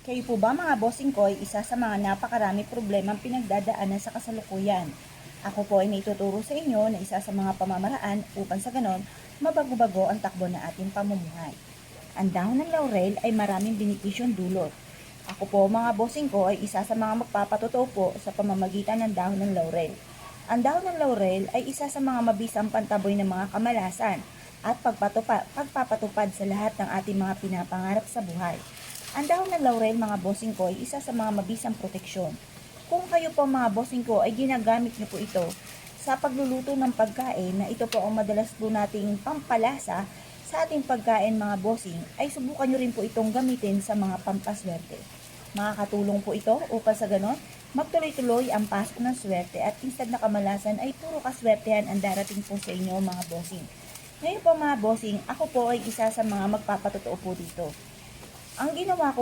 Kayo po ba mga bossing ko ay isa sa mga napakarami problemang pinagdadaanan sa kasalukuyan? Ako po ay may tuturo sa inyo na isa sa mga pamamaraan upang sa ganon, mabago-bago ang takbo ng ating pamumuhay. Ang dahon ng laurel ay maraming benepisyong dulot. Ako po mga bossing ko ay isa sa mga magpapatotoo po sa pamamagitan ng dahon ng laurel. Ang dahon ng laurel ay isa sa mga mabisang pantaboy ng mga kamalasan at pagpapatupad sa lahat ng ating mga pinapangarap sa buhay. Ang dahon ng laurel mga bossing ko ay isa sa mga mabisang proteksyon. Kung kayo po mga bossing ko ay ginagamit niyo po ito sa pagluluto ng pagkain na ito po ang madalas po nating pampalasa sa ating pagkain mga bossing, ay subukan nyo rin po itong gamitin sa mga pampaswerte. Makakatulong po ito upang sa ganon, magtuloy-tuloy ang pasok ng swerte at instead na kamalasan ay puro kaswertehan ang darating po sa inyo mga bossing. Ngayon po mga bossing, ako po ay isa sa mga magpapatotoo po dito. Ang ginawa ko